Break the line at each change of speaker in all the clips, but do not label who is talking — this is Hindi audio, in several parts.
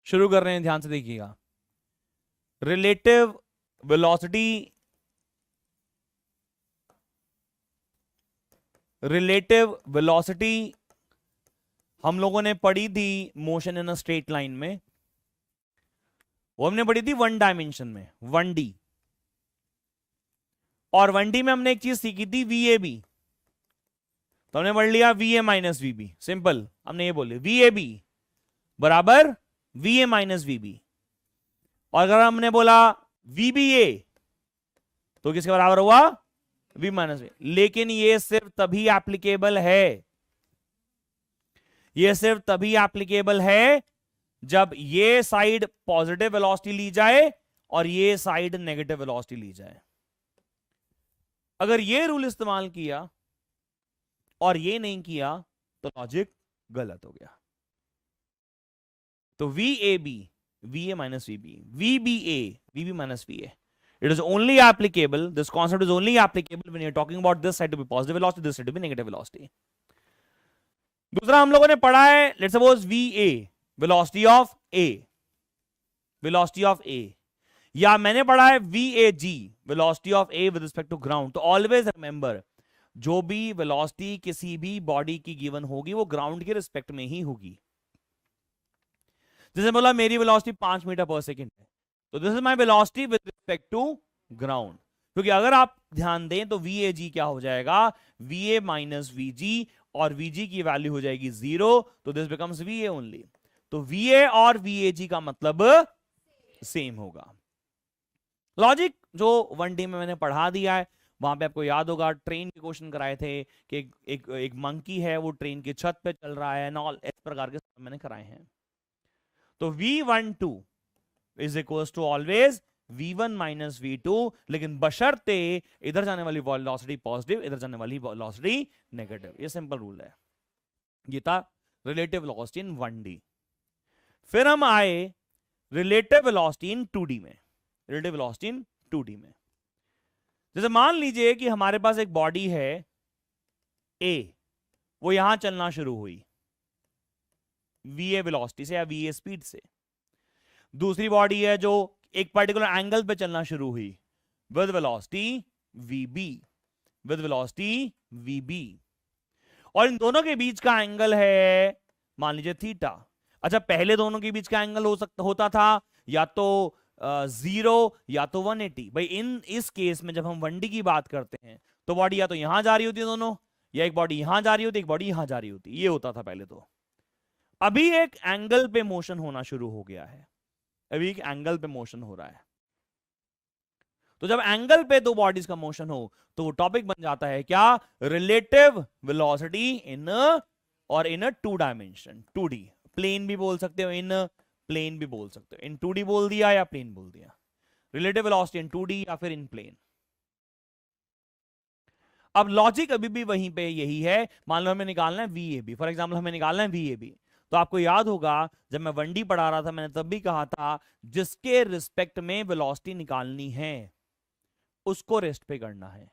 शुरू कर रहे हैं, ध्यान से देखिएगा। रिलेटिव वेलोसिटी, रिलेटिव वेलोसिटी हम लोगों ने पढ़ी थी motion in a straight line में, वो हमने पढ़ी थी 1 डायमेंशन में, 1D। और 1D में हमने एक चीज सीखी थी VAB, तो हमने पढ़ लिया VA माइनस VB। सिंपल, हमने ये बोले VAB बराबर VA माइनस VB। और अगर हमने बोला VBA तो किसके बराबर हुआ? V minus V। लेकिन ये सिर्फ तभी एप्लीकेबल है, ये सिर्फ तभी एप्लीकेबल है जब ये साइड पॉजिटिव वेलोसिटी ली जाए और ये साइड नेगेटिव वेलोसिटी ली जाए। अगर ये रूल इस्तेमाल किया और ये नहीं किया तो लॉजिक गलत हो गया। तो VAB VA minus VB, VBA VB minus VA, it is only applicable, this concept is only applicable when you're talking about this side to be positive velocity, this side to be negative velocity. दूसरा हम लोगों ने पढ़ा है, let's suppose VA velocity of A, velocity of A, या मैंने पढ़ा है VAG velocity of A with respect to ground। तो always remember, जो भी velocity किसी भी बॉडी की गिवन होगी वो ग्राउंड के रिस्पेक्ट में ही होगी। जैसे बोला मेरी वेलोसिटी 5 मीटर पर सेकेंड है, तो this is my velocity with respect to ground. क्योंकि अगर आप ध्यान दें तो VAG क्या हो जाएगा? VA माइनस VG, और VG की वैल्यू हो जाएगी 0, तो दिस बिकम्स VA ओनली। तो VA और VAG का मतलब सेम होगा। लॉजिक जो 1D में मैंने पढ़ा दिया है, वहां पे आपको याद होगा ट्रेन के क्वेश्चन कराए थे कि एक मंकी है, वो ट्रेन की छत पे चल रहा है, नॉल इस प्रकार के मैंने कराए हैं। तो V12 is equal to always V1 minus V2, लेकिन बशर्ते इधर जाने वाली वेलोसिटी पॉजिटिव, इधर जाने वाली वेलोसिटी नेगेटिव। ये सिंपल रूल है। ये था रिलेटिव वेलोसिटी इन 1D। फिर हम आए रिलेटिव वेलोसिटी इन 2D में। रिलेटिव वेलोसिटी इन 2D में, जैसे मान लीजिए कि हमारे पास एक बॉडी है A, वो यहां चलना शुरू हुई VA वेलोसिटी से या VA स्पीड से। दूसरी बॉडी है जो एक पर्टिकुलर एंगल पे चलना शुरू हुई with velocity VB, with velocity VB, और इन दोनों के बीच का एंगल है मान लीजिए थीटा। अच्छा, पहले दोनों के बीच का एंगल होता था या तो 0 या तो 180। भाई इस केस में जब हम 1D की बात करते हैं तो बॉडी या तो यहां जा रही होती है दोनों, या एक बॉडी यहां जा रही होती, एक बॉडी यहां जा रही होती। ये होता था पहले। तो अभी एक एंगल पे मोशन होना शुरू हो गया है, अभी एक एंगल पे मोशन हो रहा है। तो जब एंगल पे दो बॉडीज का मोशन हो तो वो टॉपिक बन जाता है क्या? रिलेटिव वेलोसिटी इन और इन 2 डायमेंशन, 2D। प्लेन भी बोल सकते हो, इन प्लेन भी बोल सकते हो। इन 2D बोल दिया या प्लेन बोल दिया। रिलेटिव वेलोसिटी इन 2D या फिर इन प्लेन। अब लॉजिक अभी भी वहीं पे यही है। मान लो हमें निकालना है VAB, फॉर एग्जाम्पल हमें निकालना है VAB। तो आपको याद होगा जब मैं 1D पढ़ा रहा था मैंने तब भी कहा था जिसके रिस्पेक्ट में वेलोसिटी निकालनी है उसको रेस्ट पे करना है।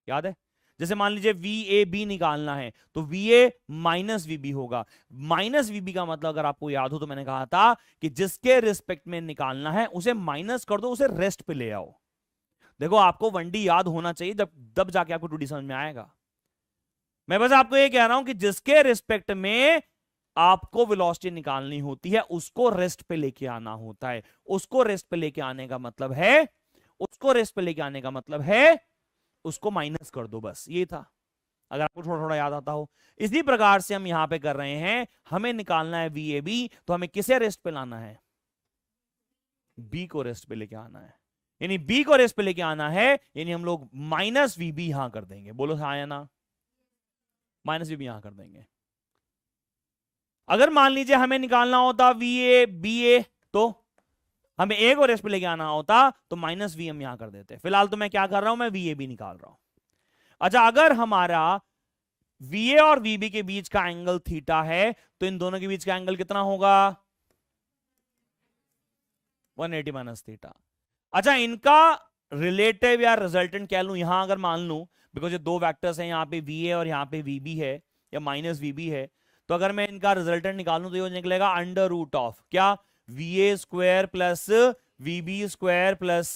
याद है? जैसे मान लीजिए VAB निकालना है तो VA माइनस VB होगा। माइनस VB का मतलब अगर आपको याद हो तो मैंने कहा था कि जिसके रिस्पेक्ट में निकालना है उसे माइनस कर दो, उसे रेस्ट पे ले आओ। देखो आपको 1D याद होना चाहिए, जब जाके आपको 2D समझ में आएगा। मैं बस आपको ये कह रहा हूं कि जिसके रिस्पेक्ट में आपको वेलोसिटी निकालनी होती है उसको रेस्ट पे लेके आना होता है। उसको रेस्ट पे लेके आने का मतलब है, उसको रेस्ट पे लेके आने का मतलब है उसको माइनस कर दो, बस ये था। अगर आपको थोड़ा थोड़ा याद आता हो। इसी प्रकार से हम यहां पे कर रहे हैं, हमें निकालना है VAB, तो हमें किसे रेस्ट पे लाना है? B को रेस्ट पे लेके आना है। यानी B को रेस्ट पे लेके आना है, यानी हम लोग माइनस VB यहां कर देंगे। बोलो हाँ या ना? माइनस VB यहां कर देंगे। अगर मान लीजिए हमें निकालना होता VABA, तो हमें A को रेस्ट पे लेके आना होता तो माइनस V हम यहां कर देते। फिलहाल तो मैं क्या कर रहा हूं, मैं VAB निकाल रहा हूं। अच्छा, अगर हमारा VA और VB के बीच का एंगल थीटा है तो इन दोनों के बीच का एंगल कितना होगा? 180 माइनस थीटा। अच्छा, इनका रिलेटिव या रिजल्टेंट क्या लूं यहां? अगर मान लूं, बिकॉज ये दो वेक्टर्स हैं, यहां पे VA और यहां पे VB है या माइनस VB है, तो अगर मैं इनका रिजल्टेंट निकालूं तो ये निकलेगा अंडर रूट ऑफ क्या? VA square plus VB square plus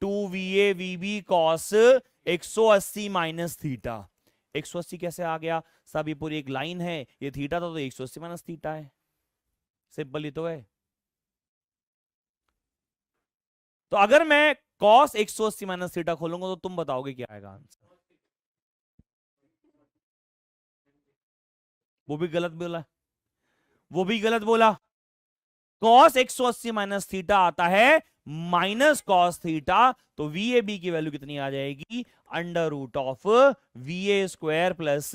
2VA VB cos 180 minus theta. 180 कैसे आ गया? सब ये पूरी एक लाइन है, ये थीटा था तो 180 माइनस थीटा है, सिंपल ही तो है। तो अगर मैं कॉस 180 माइनस थीटा खोलूंगा तो तुम बताओगे क्या आएगा आंसर? वो भी गलत बोला, वो भी गलत बोला। कॉस 180 माइनस थीटा आता है माइनस कॉस थीटा, तो VAB की वैल्यू कितनी आ जाएगी? Under root of VA square plus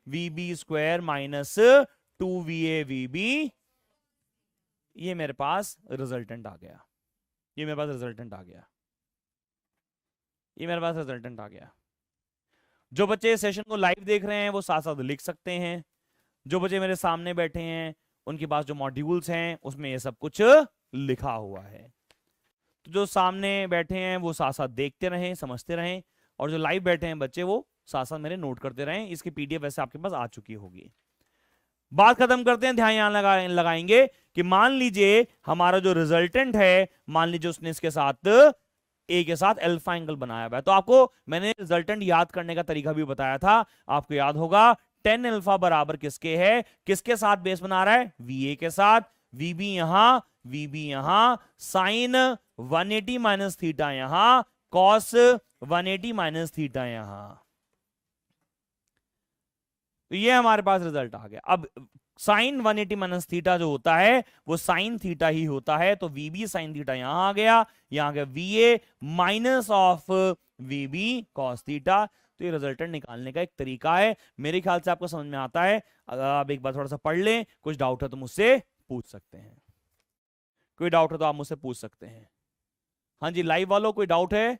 VB square minus 2VA VB। ये मेरे पास रिजल्टेंट आ गया, ये मेरे पास रिजल्टेंट आ गया, ये मेरे पास रिजल्टेंट आ गया। जो बच्चे सेशन को लाइव देख रहे हैं वो साथ साथ लिख सकते हैं, जो बच्चे मेरे सामने बैठे हैं उनके पास जो मॉड्यूल्स हैं उसमें ये सब कुछ लिखा हुआ है। तो जो सामने बैठे हैं वो साथ साथ देखते रहें, समझते रहें, और जो लाइव बैठे हैं बच्चे वो साथ साथ मेरे नोट करते रहें। इसकी PDF वैसे आपके पास आ चुकी होगी। बात खत्म करते हैं, ध्यान यहां लगाएंगे कि मान लीजिए हमारा जो रिजल्टेंट है, मान लीजिए उसने इसके साथ ए के साथ अल्फा एंगल बनाया हुआ है। तो आपको मैंने रिजल्टेंट याद करने का तरीका भी बताया था, आपको याद होगा। tan अल्फा बराबर किसके है? किसके साथ बेस बना रहा है? VA के साथ। VB यहां, VB यहां, साइन 180 माइनस थीटा यहां, कॉस 180 माइनस थीटा यहां। तो ये हमारे पास रिजल्ट आ गया। अब साइन 180 माइनस थीटा जो होता है वो साइन थीटा ही होता है, तो VB साइन थीटा यहां आ गया, यहां गया VA minus of VB cos theta. तो ये रिजल्टेंट निकालने का एक तरीका है, मेरे ख्याल से आपको समझ में आता है। अगर आप एक बार थोड़ा सा पढ़ लें, कुछ डाउट है तो मुझसे पूछ सकते हैं, कोई डाउट है तो आप मुझसे पूछ सकते हैं। हाँ जी, लाइव वालों कोई डाउट है?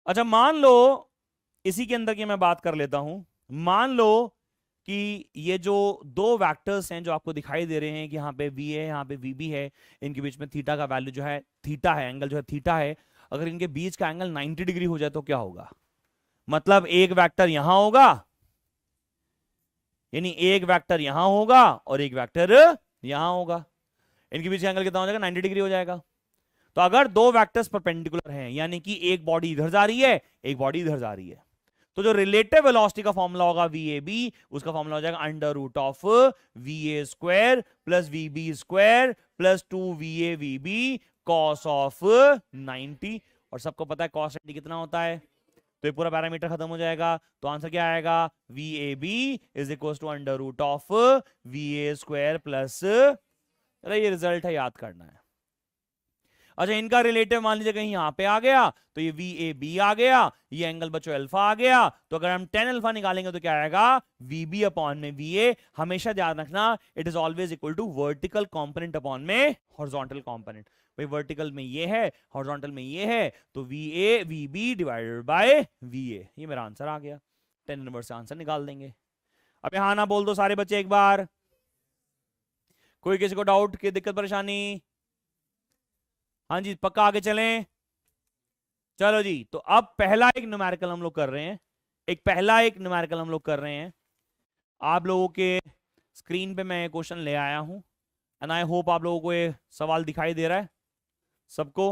अच्छा, मान लो इसी के अंदर की मैं बात कर लेता हूं। मान लो कि ये जो दो वेक्टर्स हैं जो आपको दिखाई दे रहे हैं कि यहाँ पे V है, यहाँ पे VB है, इनके बीच में थीटा का वैल्यू जो है थीटा है, एंगल जो है थीटा है। अगर इनके बीच का एंगल 90 डिग्री हो जाए तो क्या होगा? मतलब एक वेक्टर यहां होगा, यानी एक वेक्टर यहां होगा और एक वेक्टर यहां होगा, इनके बीच का एंगल कितना हो जाएगा? 90 डिग्री हो जाएगा। तो अगर दो वेक्टर्स परपेंडिकुलर हैं, यानी कि एक बॉडी इधर जा रही है, एक बॉडी इधर जा रही है, तो जो रिलेटिव वेलोसिटी का फॉर्मूला होगा VAB, उसका फॉर्मूला हो जाएगा under root of VA square plus VB square plus 2VA VB cos of 90। और सबको पता है कॉस 90 कितना होता है, तो ये पूरा पैरामीटर खत्म हो जाएगा। तो आंसर क्या आएगा? VAB is equal to under root of VA square plus, अरे ये रिजल्ट है, याद करना है। अच्छा, इनका रिलेटिव मान लीजिए कहीं यहां पे आ गया, तो ये VAB आ गया, ये एंगल बच्चों अल्फा आ गया। तो अगर हम tan अल्फा निकालेंगे तो क्या आएगा? VB अपॉन में VA। हमेशा ध्यान रखना, it is always equal to vertical component upon में हॉरिजॉन्टल कंपोनेंट। भाई वर्टिकल में ये है, हॉरिजॉन्टल में ये है, तो VB डिवाइडेड बाय VA। ये मेरा आंसर आ गया, tan इनवर्स से आंसर निकाल देंगे। अब यहां ना बोल दो सारे बच्चे एक बार। कोई किसी को डाउट की दिक्कत परेशानी? हाँ जी, पक्का आगे चलें। चलो जी, तो अब पहला एक न्यूमेरिकल हम लोग कर रहे हैं, पहला एक न्यूमेरिकल हम लोग कर रहे हैं। आप लोगों के स्क्रीन पे मैं क्वेश्चन ले आया हूं, एंड आई होप आप लोगों को ये सवाल दिखाई दे रहा है सबको।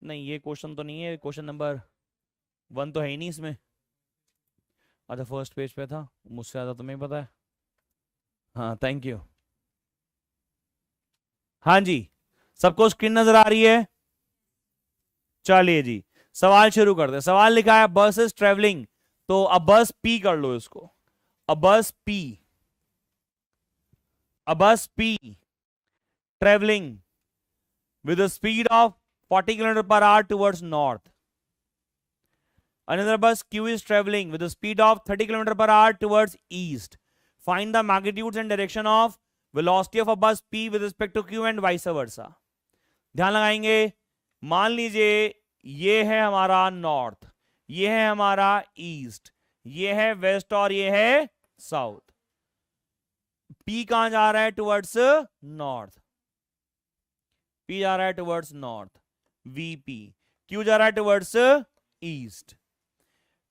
नहीं, ये क्वेश्चन तो नहीं है, क्वेश्चन नंबर 1 तो है ही नहीं इसमें। अच्छा, फर्स्ट पेज पे था, मुझसे ज्यादा तुम्हें पता है। हाँ, थैंक यू। हाँ जी, सबको स्क्रीन नजर आ रही है? चलिए जी, सवाल शुरू करते हैं। सवाल लिखा है बस इज ट्रेवलिंग, तो अब बस P कर लो इसको। अब बस P travelling with a speed of 40 km per hour towards north. Another bus Q is traveling with a speed of 30 km per hour towards east. Find the magnitudes and direction of velocity of a bus P with respect to Q and vice versa. ध्यान लगाएंगे। मान लीजिए ये है हमारा नॉर्थ, ये है हमारा ईस्ट, ये है वेस्ट और ये है साउथ। P कहां जा रहा है? Towards north. P जा रहा है टुवर्ड्स नॉर्थ, VP। Q जा रहा है टुवर्ड्स ईस्ट।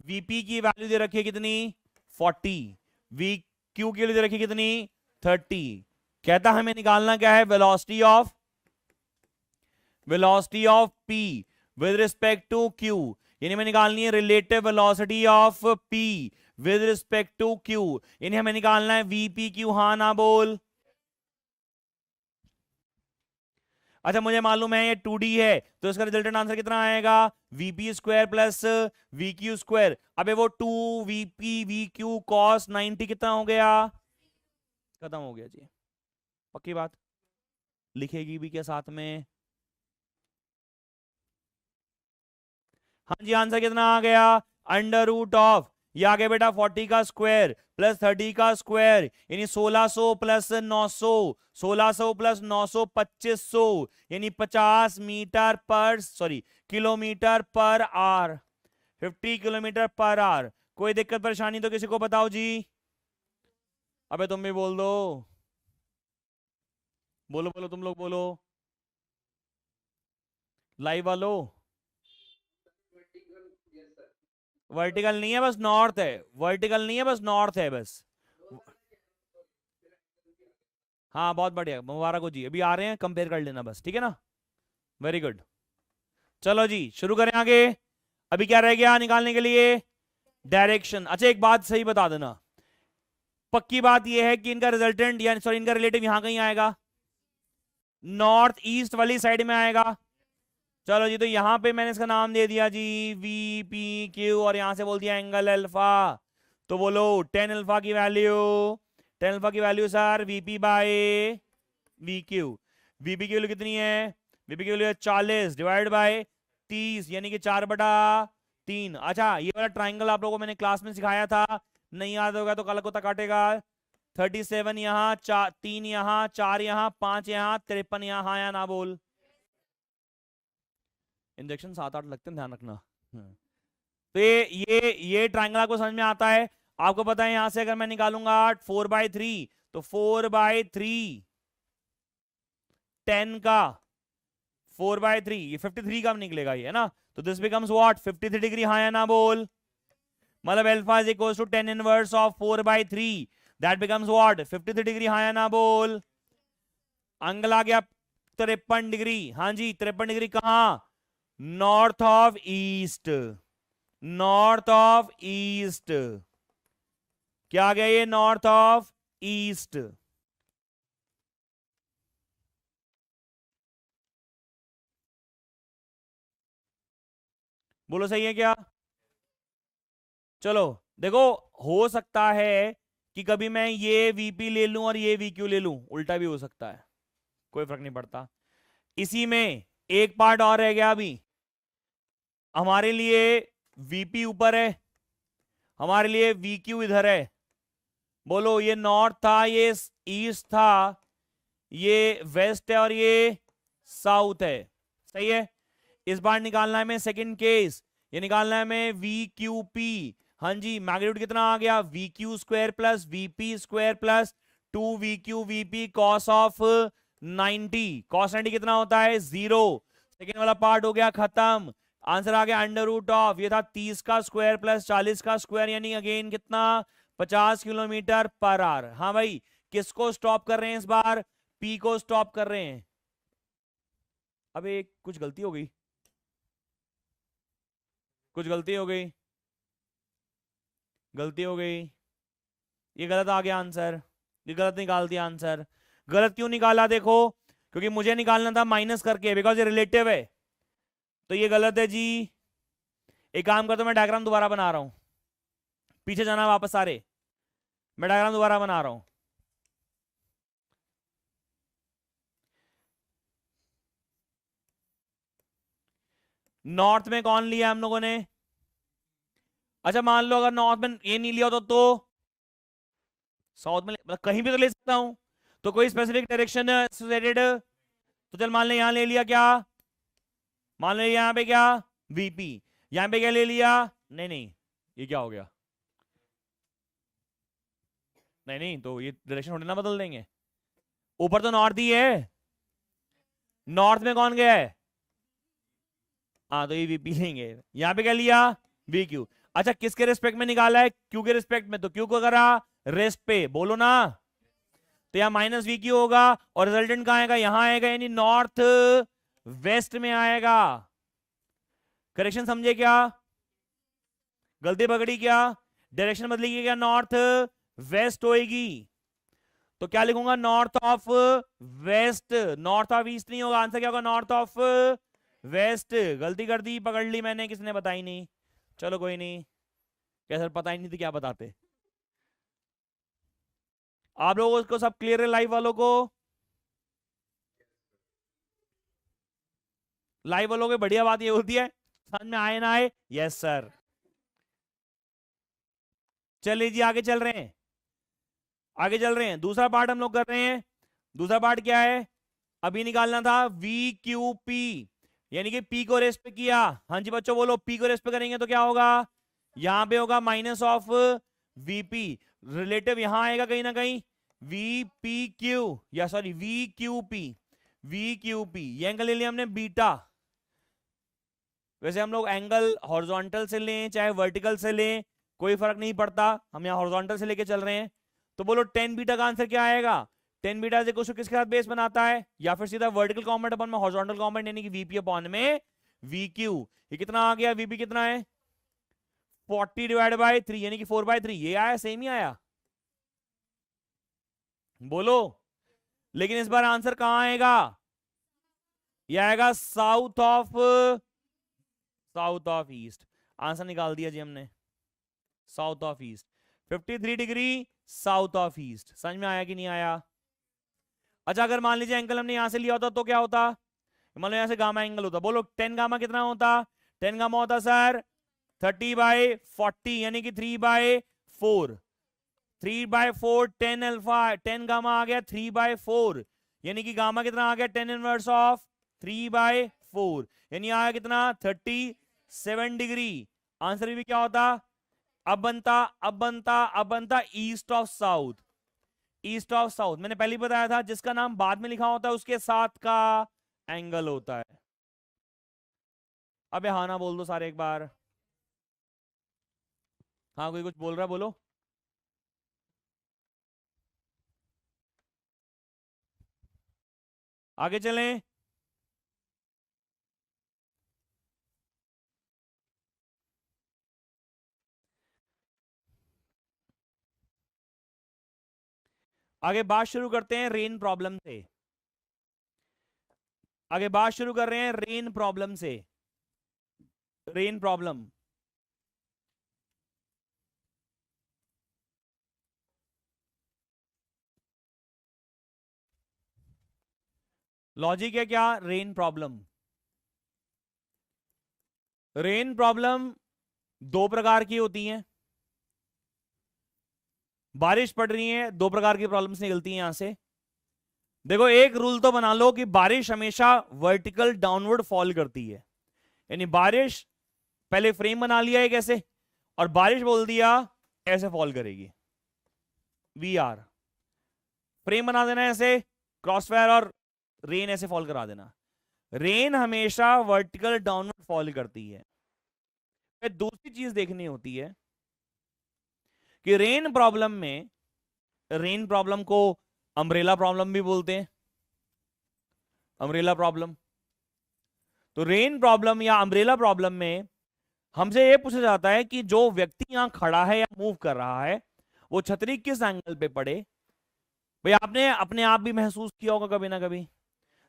VP की वैल्यू दे रखी है कितनी? 40। VQ की वैल्यू दे रखी है कितनी? 30। कहता हमें निकालना क्या है? Velocity of P with respect to Q, यानी हमें निकालनी है relative velocity of P with respect to Q, यानी हमें निकालना है VPQ। हाँ ना बोल। अच्छा मुझे मालूम है ये 2D है, तो इसका रिजल्टेंट आंसर कितना आएगा? VP square plus VQ square. अबे वो 2VP VQ cos 90 कितना हो गया? खत्म हो गया जी। पक्की बात? लिखेगी भी क्या साथ में? हाँ जी, आंसर कितना आ गया? अंडर रूट ऑफ, ये आ गया बेटा 40 का स्क्वायर प्लस 30 का स्क्वायर, यानी 1600 प्लस 900, 1600 प्लस 900 2500, यानी 50 मीटर पर kilometre per hour, 50 kilometre per hour. कोई दिक्कत परेशानी तो किसी को बताओ जी। अबे तुम भी बोल दो, बोलो बोलो, तुम लोग बोलो, लाइव वालो। वर्टिकल नहीं है, बस नॉर्थ है। वर्टिकल नहीं है, बस नॉर्थ है बस। हाँ बहुत बढ़िया, मुबारक हो जी। अभी आ रहे हैं, कंपेयर कर लेना बस, ठीक है ना? Very good. चलो जी शुरू करें आगे। अभी क्या रह गया निकालने के लिए? डायरेक्शन। अच्छा एक बात सही बता देना, पक्की बात यह है कि इनका रिजल्टेंट या सॉरी इनका रिलेटिव यहां कहीं आएगा, नॉर्थ ईस्ट वाली साइड में आएगा। चलो जी, तो यहां पे मैंने इसका नाम दे दिया जी VPQ, और यहां से बोल दिया एंगल अल्फा। तो बोलो 10 अल्फा की वैल्यू, 10 अल्फा की value sir VP by VQ। VP की वैल्यू कितनी है? VP की वैल्यू 40 डिवाइड बाय 30, यानी कि 4/3। अच्छा ये वाला ट्राइंगल आप लोगों को मैंने क्लास में सिखाया था, नहीं याद होगा तो कल को तक काटेगा। 37 यहाँ, 3 यहाँ, 4 यहाँ, 5 यहाँ, 53 यहाँ। हाँ या ना बोल। इंजेक्शन 7-8 लगते हैं, ध्यान रखना। तो ये ट्राइंगल आपको समझ में आता है? आपको पता है यहां से अगर मैं निकालूंगा 4/3, तो 4/3 10 का 4/3, ये 53 का निकलेगा ये, है ना? तो दिस बिकम्स व्हाट? 53 डिग्री। हाँ या ना बोल? मतलब alpha is equal to 10 inverse of 4/3, that becomes what? 53 degree. हाँ या ना बोल? एंगल आ गया 53 डिग्री। हाँ जी 53 डिग्री कहां? North of east, north of east. क्या आ गया ये? North of east. बोलो सही है क्या? चलो देखो, हो सकता है कि कभी मैं ये VP ले लूं और ये VQ ले लूं, उल्टा भी हो सकता है, कोई फर्क नहीं पड़ता। इसी में एक पार्ट और रह गया अभी हमारे लिए। VP ऊपर है, हमारे लिए VQ इधर है। बोलो ये नॉर्थ था, ये ईस्ट था, ये वेस्ट है और ये साउथ है, सही है? इस बार निकालना है हमें सेकंड केस, ये निकालना है हमें VQP। हाँ जी, मैग्नीट्यूड कितना आ गया? VQ square plus VP square plus 2VQ VP cos of 90। Cos 90 कितना होता है? 0। सेकेंड वाला पार्ट हो गया खत्म। आंसर आ गया अंडर रूट ऑफ, ये था 30 का स्क्वायर प्लस 40 का स्क्वायर, यानी अगेन कितना? 50 किलोमीटर पर आवर। हाँ भाई, किसको स्टॉप कर रहे हैं इस बार? P को स्टॉप कर रहे हैं। अबे कुछ गलती हो गई, कुछ गलती हो गई, गलती हो गई। ये गलत आ गया आंसर, ये गलत निकाल दिया आंसर। गलत क्यों निकाला? देखो, क्योंकि मुझे निकालना था माइनस करके, बिकॉज ये रिलेटिव है, तो ये गलत है जी। एक काम करता हूं, मैं डायग्राम दोबारा बना रहा हूं, पीछे जाना वापस सारे, मैं डायग्राम दोबारा बना रहा हूं। नॉर्थ में कौन लिया हम लोगों ने? अच्छा मान लो अगर नॉर्थ में ये नहीं लिया तो साउथ में मतलब कहीं भी तो ले सकता हूं, तो कोई स्पेसिफिक डायरेक्शन एसोसिएटेड? तो चल मान ले यहां ले लिया, क्या मान ले यहां पे क्या? VP। यहां पे क्या ले लिया? नहीं नहीं, ये क्या हो गया? नहीं नहीं, तो ये डायरेक्शन थोड़ी ना बदल देंगे। ऊपर तो नॉर्थ ही है, नॉर्थ में कौन गया है? हाँ, तो ये वीपी लेंगे। यहां पे क्या लिया? We Q. अच्छा, किसके रिस्पेक्ट में निकाला है? क्यू के रिस्पेक्ट में, तो क्यू को करा रेस्ट पे, बोलो ना। तो यहां माइनस वी क्यू होगा और रिजल्टेंट कहां आएगा? यहां आएगा, यानी नॉर्थ वेस्ट में आएगा। करेक्शन समझे क्या? गलती पकड़ी क्या? डायरेक्शन बदलेगी क्या? नॉर्थ वेस्ट होएगी। तो क्या लिखूंगा? North of west, north of east नहीं होगा। आंसर क्या होगा? North of west. गलती कर दी, पकड़ ली मैंने, किसने बताई नहीं। चलो कोई नहीं, क्या सर पता ही नहीं थी, क्या बताते। आप लोगों को सब क्लियर है? लाइव वालों को, लाइव वालों की बढ़िया बात ये होती है, समझ में आए ना आए। Yes sir. चलिए जी, आगे चल रहे हैं, आगे चल रहे हैं। दूसरा पार्ट हम लोग कर रहे हैं। दूसरा पार्ट क्या है? अभी निकालना था वी क्यू पी, यानी कि पी को रेस्ट पे किया। हाँ जी बच्चों बोलो, पी को रेस्ट पे करेंगे तो क्या होगा? यहां पे होगा माइनस ऑफ वीपी, रिलेटिव यहां आएगा कहीं ना कहीं, वी पी क्यू, या sorry we Q P, we Q P. ये एंगल ले लिया हमने बीटा। वैसे हम लोग एंगल हॉरिजॉन्टल से लें चाहे वर्टिकल से लें, कोई फर्क नहीं पड़ता, हम यहाँ हॉरिजॉन्टल से लेके चल रहे हैं। तो बोलो टेन बीटा का आंसर क्या आएगा? टेन बीटा से कुछ किसके साथ बेस बनाता है? या फिर सीधा वर्टिकल कॉम्पोनेंट अपन में हॉरिजॉन्टल कॉम्पोनेंट, यानी कि वीपी अपॉन में वी क्यू। ये कितना आ गया? वीपी कितना है? 40 डिवाइड बाई 3, यानी कि 4/3। ये आया, सेम ही आया, बोलो। लेकिन इस बार आंसर कहां आएगा? ये आएगा south of, south of east. Answer निकाल दिया जी हमने, south of east, 53 degree south of east. समझ में आया कि नहीं आया? अच्छा, अगर मान लीजिए एंगल हमने यहां से लिया होता तो क्या होता? मान लो यहां से गामा एंगल होता, बोलो 10 गामा कितना होता? 10 गामा होता सर 30/40, यानी कि 3/4। 3/4 10 अल्फा, 10 गामा आ गया 3/4, यानी कि गामा कितना आ गया? 10 इनवर्स ऑफ 3/4, यानी आया कितना? 37 डिग्री। आंसर भी क्या होता? अब बनता, अब बनता, अब बनता east of south. East of south मैंने पहले बताया था, जिसका नाम बाद में लिखा होता है उसके साथ का एंगल होता है। अबे हाँ ना बोल दो सारे एक बार। हाँ, कोई कुछ बोल रहा है, बोलो। आगे चलें। आगे बात शुरू करते हैं रेन प्रॉब्लम से। आगे बात शुरू कर रहे हैं रेन प्रॉब्लम से। रेन प्रॉब्लम, लॉजिक है क्या? रेन प्रॉब्लम, रेन प्रॉब्लम दो प्रकार की होती हैं। बारिश पड़ रही है, दो प्रकार की प्रॉब्लम्स निकलती हैं यहां से। देखो, एक रूल तो बना लो कि बारिश हमेशा वर्टिकल डाउनवर्ड फॉल करती है, यानी बारिश पहले फ्रेम बना लिया है कैसे, और बारिश बोल दिया ऐसे फॉल करेगी। वी आर फ्रेम बना देना ऐसे, क्रॉसफायर, और रेन ऐसे फॉल करा देना। रेन हमेशा वर्टिकल डाउनवर्ड फॉल करती है। फिर दूसरी चीज देखनी होती है कि रेन प्रॉब्लम में, रेन प्रॉब्लम को अम्ब्रेला प्रॉब्लम भी बोलते हैं, अम्ब्रेला प्रॉब्लम। तो रेन प्रॉब्लम या अम्ब्रेला प्रॉब्लम में हमसे यह पूछा जाता है कि जो व्यक्ति यहां खड़ा है या मूव कर रहा है, वो छतरी किस एंगल पे पड़े। भाई आपने अपने आप भी महसूस किया होगा कभी ना कभी,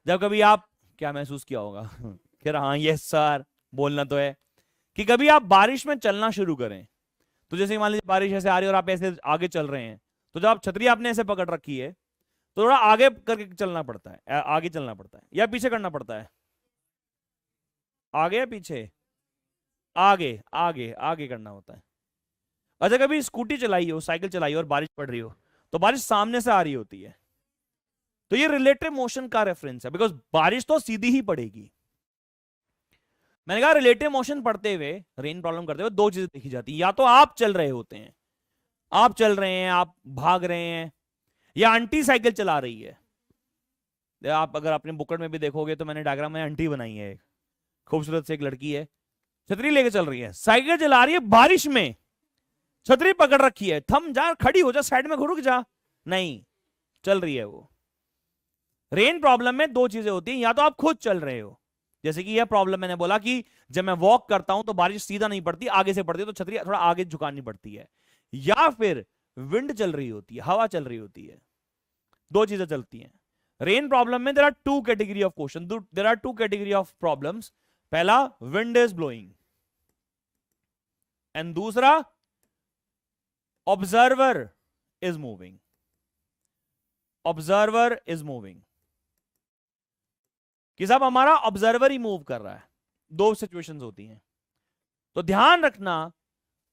जब कभी आप, क्या महसूस किया होगा कह रहा हाँ यस सर बोलना तो है, कि कभी आप बारिश में चलना शुरू करें। तो जैसे मान लीजिए बारिश ऐसे आ रही है और आप ऐसे आगे चल रहे हैं, तो जब आप छतरी आपने ऐसे पकड़ रखी है तो थोड़ा आगे करके चलना पड़ता है, आगे चलना पड़ता है या पीछे करना पड़ता है? आगे या पीछे? आगे, आगे, आगे करना होता है। अच्छा, कभी स्कूटी चलाई हो, साइकिल चलाई हो और बारिश पड़ रही हो, तो बारिश सामने से आ रही होती है, तो ये रिलेटिव मोशन का रेफरेंस है, बिकॉज बारिश तो सीधी ही पड़ेगी। मैंने कहा रिलेटिव मोशन पढ़ते हुए रेन प्रॉब्लम करते हुए दो चीजें देखी जाती है, या तो आप चल रहे होते हैं आप चल रहे हैं, आप भाग रहे हैं, या आंटी साइकिल चला रही है। आप अगर अपने बुकलेट में भी देखोगे तो मैंने डायग्राम में आंटी बनाई है, एक खूबसूरत से एक लड़की है, छतरी लेके चल रही है, साइकिल चला रही है बारिश में, छतरी पकड़ रखी है, थम जा, खड़ी हो जा, साइड में रुक जा, नहीं, चल रही है वो। रेन प्रॉब्लम में दो चीजें होती हैं, या तो आप खुद चल रहे हो, जैसे कि यह प्रॉब्लम मैंने बोला कि जब मैं वॉक करता हूं तो बारिश सीधा नहीं पड़ती, आगे से पड़ती है, तो छतरी थोड़ा आगे झुकानी पड़ती है, या फिर विंड चल रही होती है, हवा चल रही होती है, दो चीजें चलती हैं। रेन प्रॉब्लम में there are two category of question, there are two category of problems. पहला, विंड इज ब्लोइंग, एंड दूसरा, observer is moving. Observer is moving कि साहब हमारा ऑब्जर्वर ही मूव कर रहा है, दो सिचुएशंस होती हैं। तो ध्यान रखना,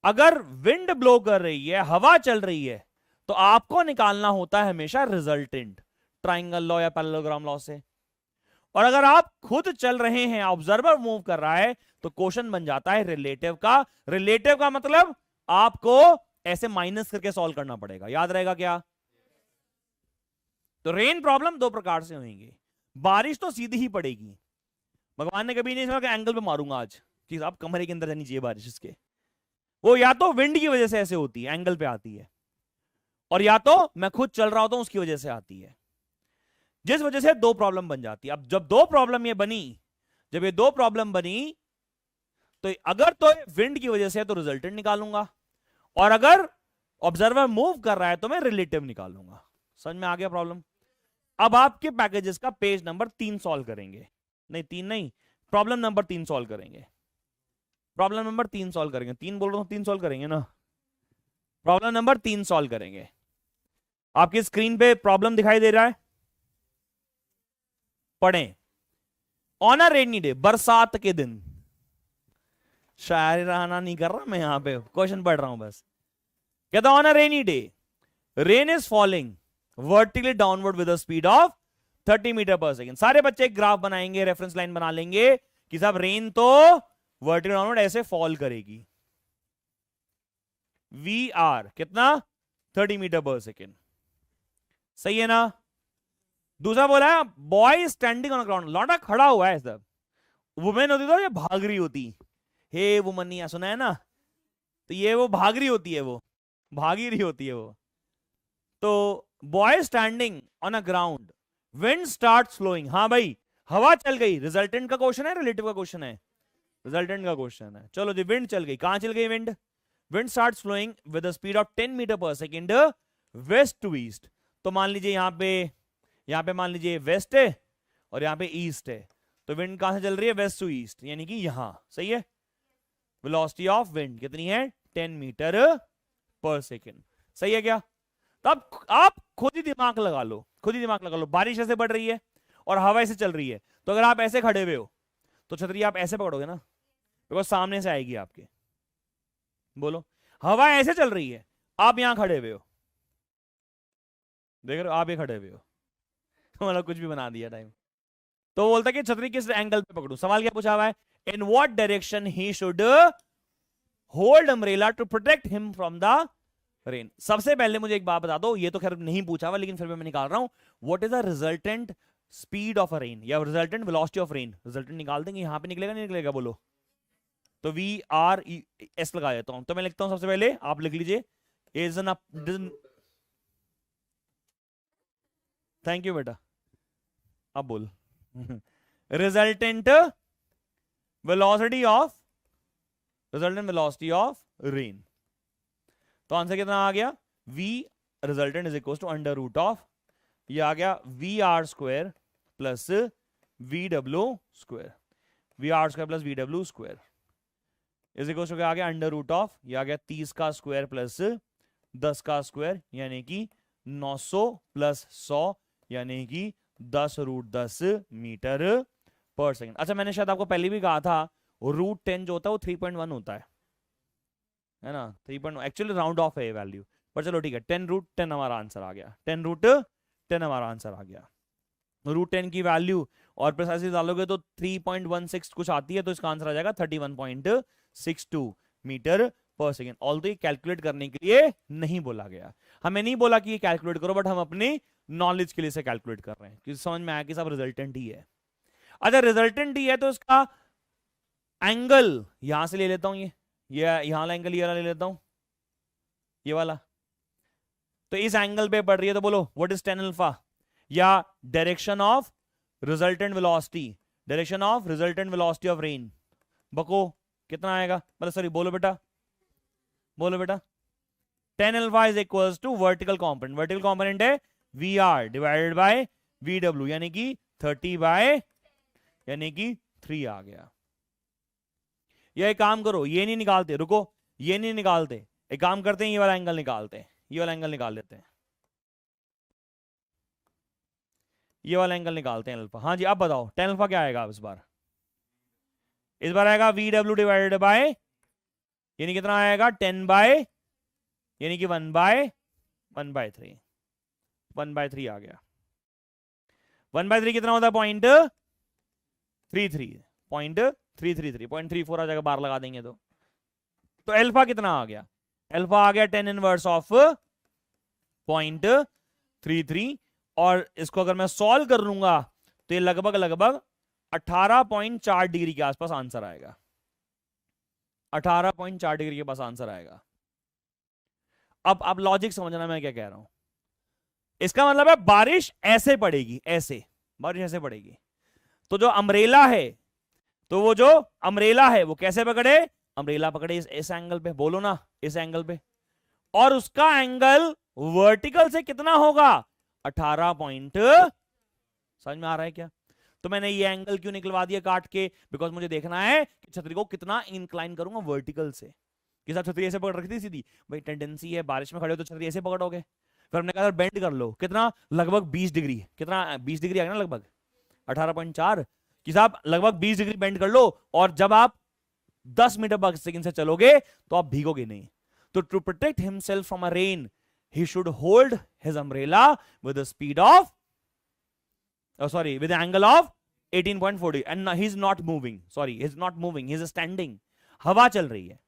अगर विंड ब्लो कर रही है, हवा चल रही है, तो आपको निकालना होता है हमेशा रिजल्टेंट, ट्राइंगल लॉ या पैरेललोग्राम लॉ से। और अगर आप खुद चल रहे हैं, ऑब्जर्वर मूव कर रहा है, तो क्वेश्चन बन जाता है रिलेटिव का। रिलेटिव का मतलब आपको ऐसे माइनस करके सॉल्व करना पड़ेगा, याद रहेगा क्या? तो रेन प्रॉब्लम दो प्रकार से होंगी। बारिश तो सीधी ही पड़ेगी, भगवान ने कभी नहीं कहा कि एंगल पे मारूंगा आज कि आप कमरे के अंदर जानी चाहिए बारिश इसके, वो या तो विंड की वजह से ऐसे होती है, एंगल पे आती है, और या तो मैं खुद चल रहा होता हूं उसकी वजह से आती है, जिस वजह से दो प्रॉब्लम बन जाती है। अब जब दो प्रॉब्लम ये बनी, जब ये दो प्रॉब्लम बनी, तो अगर तो विंड की वजह से है तो रिजल्टेंट निकालूंगा, और अगर ऑब्जर्वर मूव कर रहा है तो मैं रिलेटिव निकालूंगा। समझ में आ गया प्रॉब्लम? अब आपके पैकेजेस का पेज नंबर 3 सॉल्व करेंगे, नहीं 3 नहीं, प्रॉब्लम नंबर 3 सॉल्व करेंगे, प्रॉब्लम नंबर 3 सॉल्व करेंगे, 3 बोल रहा हूं, 3 सॉल्व करेंगे ना, प्रॉब्लम नंबर 3 सॉल्व करेंगे। आपकी स्क्रीन पे प्रॉब्लम दिखाई दे रहा है, पढ़ें। ऑन अ रेनी डे, बरसात के दिन, शायरी रहना नहीं कर रहा मैं, यहां पे क्वेश्चन पढ़ रहा हूं बस। कहता on a rainy day, rain is falling vertically downward with the speed of 30 metre per second. सारे बच्चे एक ग्राफ बनाएंगे, रेफरेंस लाइन बना लेंगे कि साहब रेन तो वर्टिकल डाउनवर्ड ऐसे फॉल करेगी, वी आर कितना 30 मीटर पर सेकेंड, सही है ना? दूसरा बोला है बॉय स्टैंडिंग ऑन ग्राउंड, लौटा खड़ा हुआ है सब, वुमेन होती तो ये भाग रही होती, हे वुमनिया सुना है ना, तो ये वो भाग रही होती है, वो भागी रही होती है वो। तो boy standing on a ground, wind start flowing, हाँ भाई हवा चल गई, रिजल्टेंट का क्वेश्चन है रिलेटिव का क्वेश्चन है? रिजल्टेंट का क्वेश्चन है। चलो जी, विंड चल गई, कहां चल गई wind? Wind start flowing with the speed of 10 metre per second west to east. तो मान लीजिए यहां पे मान लीजिए वेस्ट है और यहां पे ईस्ट है, तो विंड कहां से चल रही है? वेस्ट टू ईस्ट, यानी कि यहां, सही है? वेलोसिटी ऑफ विंड कितनी है? 10 मीटर पर सेकेंड, सही है क्या? तब आप खुद ही दिमाग लगा लो, खुद ही दिमाग लगा लो। बारिश ऐसे बढ़ रही है और हवा ऐसे चल रही है, तो अगर आप ऐसे खड़े हुए हो तो छतरी आप ऐसे पकड़ोगे ना, बिकॉज सामने से आएगी आपके। बोलो, हवा ऐसे चल रही है, आप यहां खड़े हुए हो, देख रहे हो आप ये खड़े हुए हो, मतलब कुछ भी बना दिया टाइम। तो बोलता कि छतरी किस एंगल पे पकड़ू। सवाल क्या पूछा हुआ है? In what direction he should hold umbrella to protect him from the rain. सबसे पहले मुझे एक बात बता दो, ये तो खैर नहीं पूछा हुआ लेकिन फिर भी मैं निकाल रहा हूं, what is the resultant speed of a rain या resultant velocity of rain? Resultant निकाल देंगे, यहां पे निकलेगा नहीं निकलेगा? बोलो। तो वी आर एस लगा देता हूं, तो मैं लिखता हूं सबसे पहले, आप लिख लीजिए, इज एन, थैंक यू बेटा, अब बोल resultant velocity of, resultant velocity of rain. तो आंसर कितना आ गया? v resultant is equal to under root of, ये आ गया V R square plus V W square, V R square plus V W square is equal to क्या आ गया? अंडर रूट ऑफ, ये आ गया 30 का स्क्वायर प्लस 10 का स्क्वायर, यानी कि 900 प्लस 100, यानी कि 10 रूट 10 मीटर पर सेकेंड। अच्छा, मैंने शायद आपको पहले भी कहा था, रूट 10 जो होता है वो 3.1 होता है ना, 3. एक्चुअली राउंड ऑफ है ये वैल्यू, पर चलो ठीक है, 10 रूट 10 हमारा आंसर आ गया, 10 रूट 10 हमारा आंसर आ गया। रूट 10 की वैल्यू और प्रिसाइसली डालोगे तो 3.16 कुछ आती है, तो इसका आंसर आ जाएगा 31.62 मीटर पर सेकेंड। ऑल्दो ये कैलकुलेट करने के लिए नहीं बोला गया, हमें नहीं बोला कि ये कैलकुलेट करो, बट हम अपनी नॉलेज के लिए से कैलकुलेट कर रहे हैं, क्योंकि समझ में आया कि सब रिजल्टेंट ही है। अच्छा रिजल्टेंट ही है तो इसका एंगल यहां से ले लेता हूं, ये यहां वाला एंगल, ये वाला ले लेता हूं, ये वाला। तो इस एंगल पे पड़ रही है, तो बोलो व्हाट इज tan अल्फा, या direction of resultant velocity, direction of resultant velocity of rain. बको कितना आएगा, मतलब सॉरी बोलो बेटा, बोलो बेटा। tan alpha is equals to vertical component, vertical component है VR डिवाइडेड बाय VW, यानी कि 30 बाय यानी कि 3 आ गया। ये एक काम करो, ये नहीं निकालते, रुको, ये नहीं निकालते, एक काम करते हैं, ये वाला एंगल निकालते हैं, ये वाला एंगल निकाल लेते हैं, ये वाला एंगल निकालते हैं अल्फा। हाँ जी अब बताओ tan अल्फा क्या आएगा इस बार, इस बार आएगा VW डिवाइडेड बाय, यानी कितना आएगा 10 बाय यानी कि 1/3, 1/3 आ गया। 1/3 कितना होता है, 0.33, 0.333, 0.34 आ जाएगा, बार लगा देंगे तो अल्फा कितना आ गया, अल्फा आ गया tan इनवर्स ऑफ 0.33, और इसको अगर मैं सॉल्व कर लूंगा तो ये लगभग 18.4 डिग्री के आसपास आंसर आएगा, 18.4 डिग्री के पास आंसर आएगा। अब लॉजिक समझना मैं क्या कह रहा हूं, इसका मतलब है बारिश ऐसे पड़ेगी, ऐसे बारिश ऐसे पड़ेगी, तो जो अम्ब्रेला है, तो वो जो अम्ब्रेला है वो कैसे पकड़े, अम्ब्रेला पकड़े इस एंगल पे, बोलो ना इस एंगल पे, और उसका एंगल वर्टिकल से कितना होगा 18 पॉइंट, समझ में आ रहा है क्या। तो मैंने ये एंगल क्यों निकलवा दिया काट के, बिकॉज मुझे देखना है कि छतरी को कितना इंक्लाइन करूंगा वर्टिकल से। कि साहब छतरी ऐसे पकड़ रखी थी सीधी, भाई टेंडेंसी है बारिश में खड़े हो तो छतरी ऐसे पकड़ोगे, फिर हमने कहा बेंड कर लो, कितना लगभग 20 डिग्री, कितना 20 डिग्री आ गया ना, लगभग 18.4, कि साहब लगभग 20 डिग्री बेंड कर लो, और जब आप 10 मीटर पर सेकंड से चलोगे तो आप भीगोगे नहीं। तो to protect himself from a rain he should hold his umbrella with a speed of with the angle of 18.40, and he's not moving, he's not moving, he's standing। हवा चल रही है,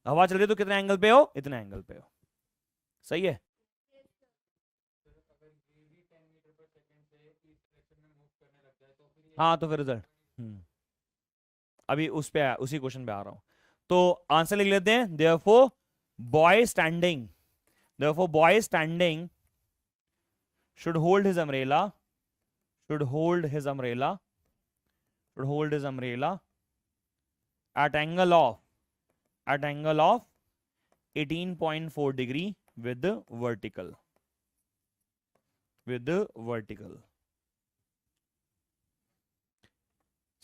हवा चल रही है तो कितने एंगल पे हो, इतने एंगल पे हो, सही है। हाँ तो फिर रिजल्ट अभी उसी क्वेश्चन पे आ रहा हूं, तो आंसर लिख लेते हैं। therefore boy standing should hold his umbrella at angle of 18.4 degree with vertical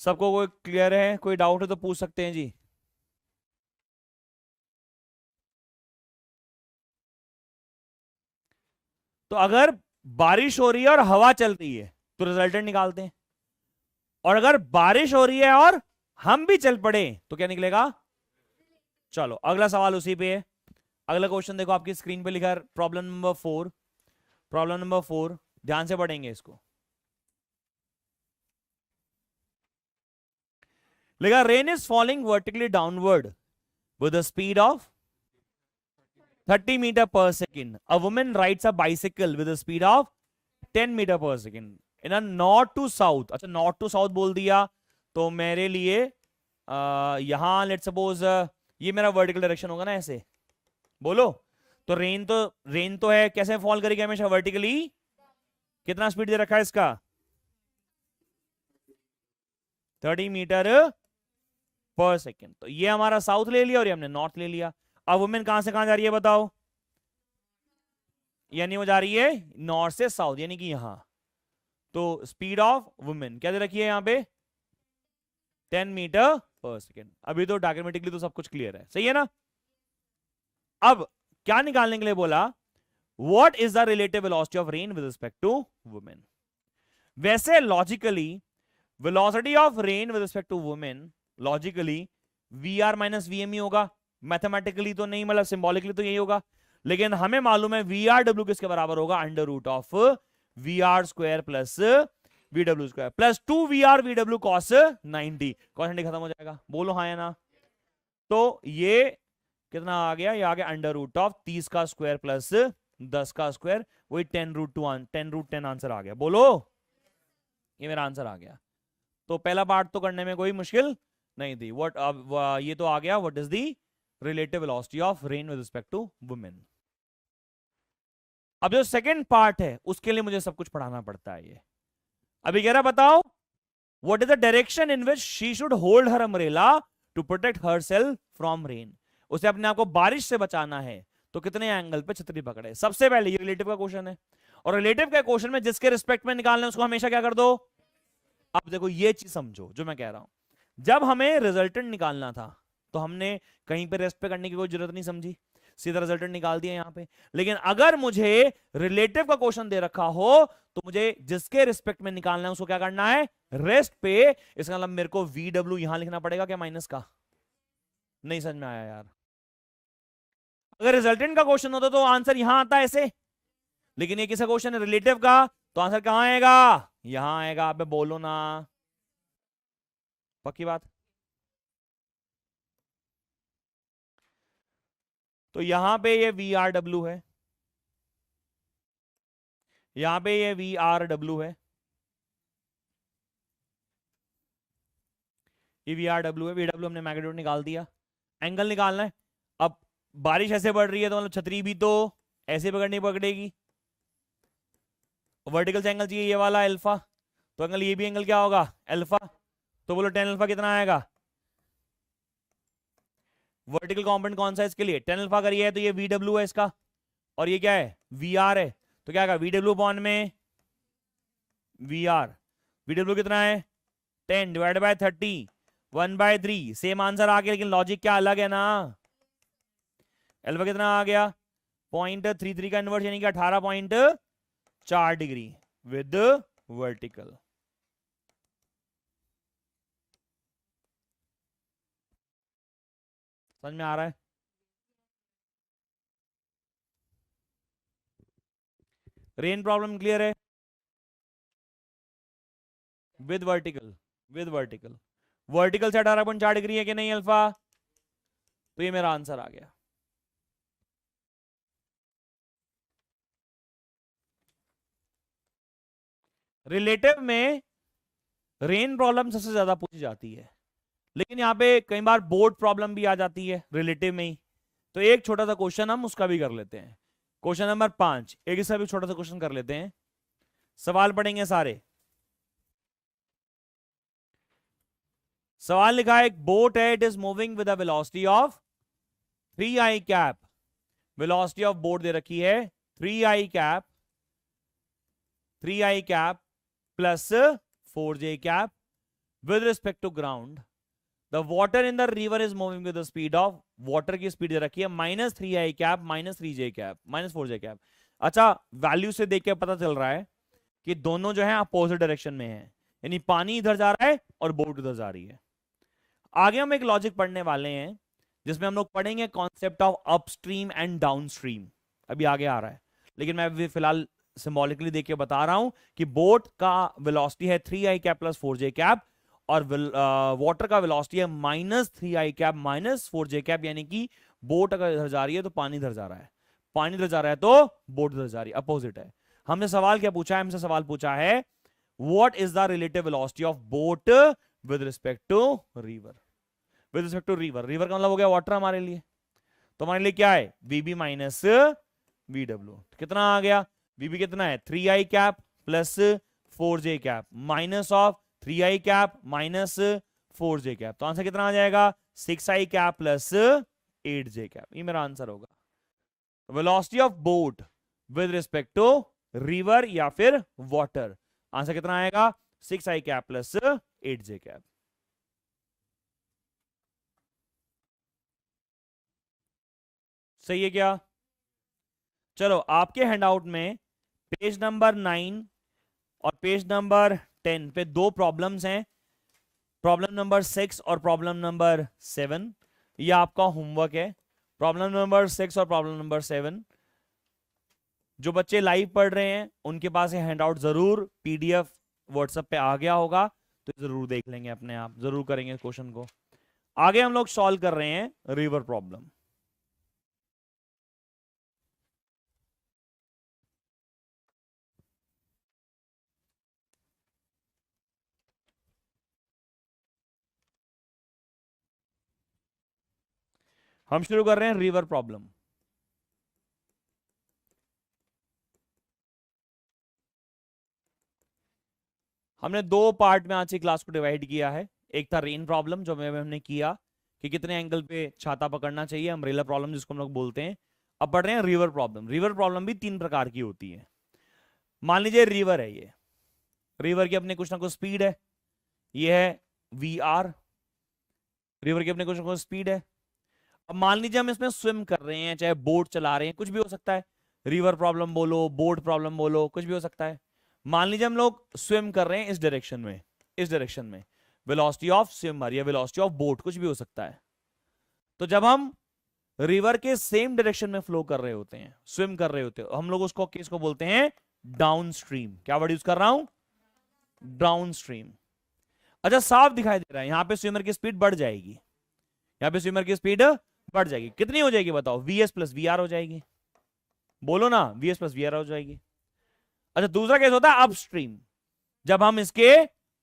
सबको कोई क्लियर है, कोई डाउट है तो पूछ सकते हैं जी। तो अगर बारिश हो रही है और हवा चल रही है तो रिजल्टेंट निकालते हैं, और अगर बारिश हो रही है और हम भी चल पड़े तो क्या निकलेगा। चलो अगला सवाल उसी पे है, अगला क्वेश्चन देखो आपकी स्क्रीन पे लिखा है, प्रॉब्लम नंबर 4, ध्यान से पढ़ेंगे इसको। लिखा rain is falling vertically downward with the speed of 30 metre per second. A woman rides a bicycle with the speed of 10 metre per second in a north to south. अच्छा नॉर्थ टू साउथ बोल दिया तो मेरे लिए यहां लेट सपोज ये मेरा वर्टिकल डायरेक्शन होगा ना, ऐसे बोलो। तो रेन तो है, कैसे फॉल करेगी हमेशा वर्टिकली, कितना स्पीड दे रखा है इसका 30 मीटर पर सेकेंड। तो ये हमारा साउथ ले लिया और ये हमने नॉर्थ ले लिया। अब वुमेन कहां से कहां जा रही है बताओ, यानी वो जा रही है नॉर्थ से साउथ, यानी कि यहां। तो स्पीड ऑफ वुमेन क्या दे रखी है यहां पे 10 मीटर पर सेकेंड। अभी तो डायग्रामेटिकली तो सब कुछ क्लियर है, सही है ना। अब क्या निकालने के लिए बोला, what is the relative velocity of rain with respect to women. वैसे logically velocity of rain with respect to women logically VR minus VM ही होगा, मैथमेटिकली तो नहीं, मतलब सिंबॉलिकली तो यही होगा। लेकिन हमें मालूम है VRW किसके बराबर होगा, under root of VR square plus VW square plus 2VR VW cos 90। cos 90 खत्म हो जाएगा, बोलो हाँ या ना। तो ये कितना आ गया, ये आ गया अंडर रूट ऑफ 30 का स्क्वायर प्लस 10 का स्क्वायर, वही 10√10 आंसर आ गया। बोलो, ये मेरा आंसर आ गया। तो पहला पार्ट तो करने में कोई मुश्किल नहीं थी। व्हाट, अब ये तो आ गया, what is the relative velocity of rain with respect to women. अब जो सेकंड पार्ट है उसके लिए मुझे सब कुछ पढ़ाना पड़ता है। ये अभी कह रहा, बताओ what is the direction in which she should hold her umbrella to protect herself from rain. उसे अपने आप को बारिश से बचाना है तो कितने एंगल पे छतरी पकड़े। सबसे पहले ये रिलेटिव का क्वेश्चन है, और रिलेटिव के क्वेश्चन में जिसके रिस्पेक्ट में निकालना है उसको हमेशा क्या कर दो। अब देखो ये चीज समझो जो मैं कह रहा हूं, जब हमें रिजल्टेंट निकालना था तो हमने कहीं पे रेस्ट पे करने की कोई जरूरत नहीं समझी, सीधा रिजल्टेंट निकाल दिया यहां पे। लेकिन अगर मुझे रिलेटिव का क्वेश्चन दे रखा हो तो मुझे जिसके रिस्पेक्ट में निकालना है उसको क्या करना है, रेस्ट पे। इसका मतलब मेरे को VW यहां लिखना पड़ेगा क्या माइनस का? नहीं समझ में आया यार। अगर रिजल्टेंट का क्वेश्चन होता तो आंसर यहां आता ऐसे, लेकिन ये किसा क्वेश्चन है, रिलेटिव का, तो आंसर कहां आएगा, यहां आएगा। आप बोलो ना, पक्की बात। तो यहां पे ये VRW है, यहां पे ये VRW है, ये VRW है। VW हमने मैग्नीट्यूड निकाल दिया, एंगल निकालना है। अब बारिश ऐसे बढ़ रही है तो मतलब छतरी भी तो ऐसे पकड़ेगी। वर्टिकल से एंगल चाहिए ये वाला अल्फा, तो एंगल ये भी एंगल क्या होगा, अल्फा। तो बोलो 10 अल्फा कितना आएगा, वर्टिकल कंपोनेंट कौन सा है इसके लिए, 10 अल्फा करिए तो ये VW है इसका, और ये क्या है, VR है। तो क्या आएगा, VW अपॉन में VR। VW कितना है, 10 डिवाइड बाय 30, 1/3। सेम आंसर आ गया, लेकिन लॉजिक क्या अलग है ना। अल्फा कितना आ गया, 0.33 का इनवर्स यानी कि 18.4 डिग्री विद वर्टिकल। समझ में आ रहा है। रेन प्रॉब्लम क्लियर है, with vertical, with vertical. Vertical से 18.4 डिग्री है कि नहीं अल्फा, तो ये मेरा आंसर आ गया। रिलेटिव में रेन प्रॉब्लम सबसे ज्यादा पूछी जाती है, लेकिन यहाँ पे कई बार बोर्ड प्रॉब्लम भी आ जाती है रिलेटिव में ही। तो एक छोटा सा क्वेश्चन हम उसका भी कर लेते हैं। क्वेश्चन नंबर 5, एक इसका भी छोटा सा क्वेश्चन कर लेते हैं। सवाल पढ़ेंगे सारे। सवाल लिखा है, एक बोट है, it is moving with a velocity of 3i cap. Velocity of boat दे रखी है 3i cap, 3i cap plus 4j cap with respect to ground. The water in the river is moving with the speed of, water की स्पीड दे रखी है -3i cap, -3j cap, -4j cap. अच्छा, वैल्यू से देख के पता चल रहा है कि दोनों जो है अपोजिट डायरेक्शन में है, यानी पानी इधर जा रहा है और बोट उधर जा रही है। आगे हम एक लॉजिक पढ़ने वाले हैं जिसमें हम लोग पढ़ेंगे concept of upstream and downstream, अभी आगे आ रहा है। लेकिन मैं अभी फिलहाल सिंबॉलिकली देख के बता रहा हूं कि बोट का वेलोसिटी है 3i cap plus 4j cap, और वाटर का वेलोसिटी है -3i कैप -4j कैप, यानी कि बोट अगर इधर जा रही है तो पानी इधर जा रहा है, पानी इधर जा रहा है तो बोट इधर जा रही है, अपोजिट है। हमने सवाल क्या पूछा है, हमसे सवाल पूछा है what is the relative velocity of boat with respect to river. With respect to river, river का मतलब हो गया वाटर हमारे लिए, तो हमारे लिए क्या है, VB माइनस VW। कितना आ गया, VB कितना है 3i cap plus 4j cap minus of 3i cap minus 4j cap, तो आंसर कितना आ जाएगा 6i cap plus 8j cap. ये मेरा आंसर होगा। Velocity of boat with respect to river या फिर वाटर, आंसर कितना आएगा 6i cap plus 8j cap. सही है क्या? चलो, आपके हैंडआउट में पेज नंबर 9 और पेज नंबर 10 पे दो प्रॉब्लम्स हैं, प्रॉब्लम नंबर 6 और प्रॉब्लम नंबर 7। ये आपका होमवर्क है, प्रॉब्लम नंबर 6 और प्रॉब्लम नंबर 7। जो बच्चे लाइव पढ़ रहे हैं उनके पास ये हैंडआउट जरूर PDF व्हाट्सएप पे आ गया होगा, तो जरूर देख लेंगे अपने आप, जरूर करेंगे क्वेश्चन को। आगे हम लोग सॉल्व कर रहे हैं रिवर प्रॉब्लम। हम शुरू कर रहे हैं रिवर प्रॉब्लम। हमने दो पार्ट में आज की क्लास को डिवाइड किया है। एक था रेन प्रॉब्लम जो हमने किया कि कितने एंगल पे छाता पकड़ना चाहिए, अम्ब्रेला प्रॉब्लम जिसको हम लोग बोलते हैं। अब पढ़ रहे हैं रिवर प्रॉब्लम। रिवर प्रॉब्लम भी तीन प्रकार की होती है। मान लीजिए रिवर है, ये रिवर की अपने कुछ ना कुछ स्पीड है, ये है वी आर, रिवर की अपने कुछ ना कुछ स्पीड है। अब मान लीजिए हम इसमें स्विम कर रहे हैं, चाहे बोट चला रहे हैं, कुछ भी हो सकता है, रिवर प्रॉब्लम बोलो, बोट प्रॉब्लम बोलो, कुछ भी हो सकता है। मान लीजिए हम लोग स्विम कर रहे हैं इस डायरेक्शन में, इस डायरेक्शन में, वेलोसिटी ऑफ स्विमर या वेलोसिटी ऑफ बोट, कुछ भी हो सकता है। तो जब हम रिवर के सेम डायरेक्शन में फ्लो कर रहे होते हैं, स्विम कर रहे होते हैं, हम लोग उसको केस को बोलते हैं डाउन स्ट्रीम। क्या वर्ड यूज कर रहा हूं? Down stream. अच्छा, साफ दिखाई दे रहा है यहां पे स्विमर की स्पीड बढ़ जाएगी, यहां पे स्विमर की स्पीड बढ़ जाएगी। कितनी हो जाएगी बताओ? वीएस प्लस वी आर हो जाएगी। बोलो ना, वीएस प्लस वी आर हो जाएगी। अच्छा, दूसरा केस होता है अपस्ट्रीम, जब हम इसके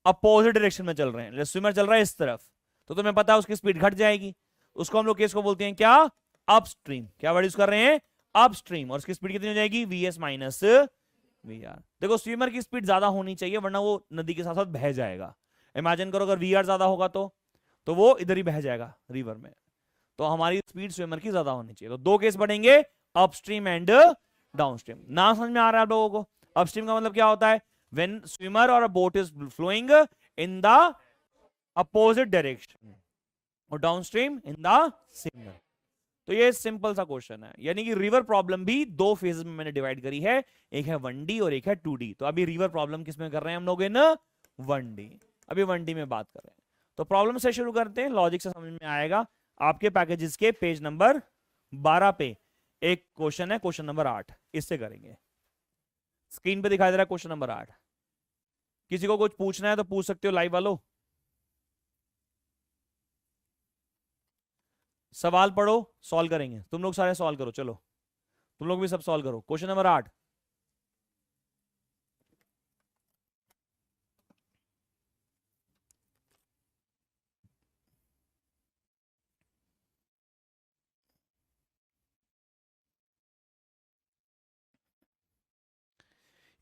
अपोजिट डायरेक्शन में चल रहे हैं, स्विमर चल रहा है इस तरफ, तो तुम्हें पता है उसकी स्पीड घट जाएगी, उसको हम लोग केस को बोलते हैं क्या? अपस्ट्रीम। क्या वर्ड यूज कर रहे हैं? अपस्ट्रीम। और उसकी स्पीड कितनी हो जाएगी? VS minus V R. देखो, स्विमर की स्पीड ज्यादा होनी चाहिए वरना वो नदी के साथ साथ बह जाएगा। इमेजिन करो अगर वी आर ज्यादा होगा तो वो इधर ही बह जाएगा रिवर में। तो हमारी स्पीड स्विमर की ज्यादा होनी चाहिए। तो दो केस बढ़ेंगे, अपस्ट्रीम एंड डाउनस्ट्रीम। नाम समझ में आ रहा है आप लोगों को? अपस्ट्रीम का मतलब क्या होता है? व्हेन स्विमर और a boat is flowing in the opposite direction, और डाउनस्ट्रीम इन द सेम। तो ये सिंपल सा क्वेश्चन है। यानी कि रिवर प्रॉब्लम भी दो फेजेस में मैंने डिवाइड करी है, एक है 1D और एक है 2D। तो अभी रिवर प्रॉब्लम किस में कर रहे हैं हम लोग? इन 1D। अभी 1D में बात कर रहे हैं। तो प्रॉब्लम से शुरू करते हैं, लॉजिक से समझ में आएगा। आपके पैकेजेस के पेज नंबर 12 पे एक क्वेश्चन है, क्वेश्चन नंबर 8, इससे करेंगे। स्क्रीन पे दिखाई दे रहा है क्वेश्चन नंबर 8। किसी को कुछ पूछना है तो पूछ सकते हो लाइव वालों। सवाल पढ़ो, सॉल्व करेंगे। तुम लोग सारे सॉल्व करो, चलो तुम लोग भी सब सॉल्व करो। Question number 8।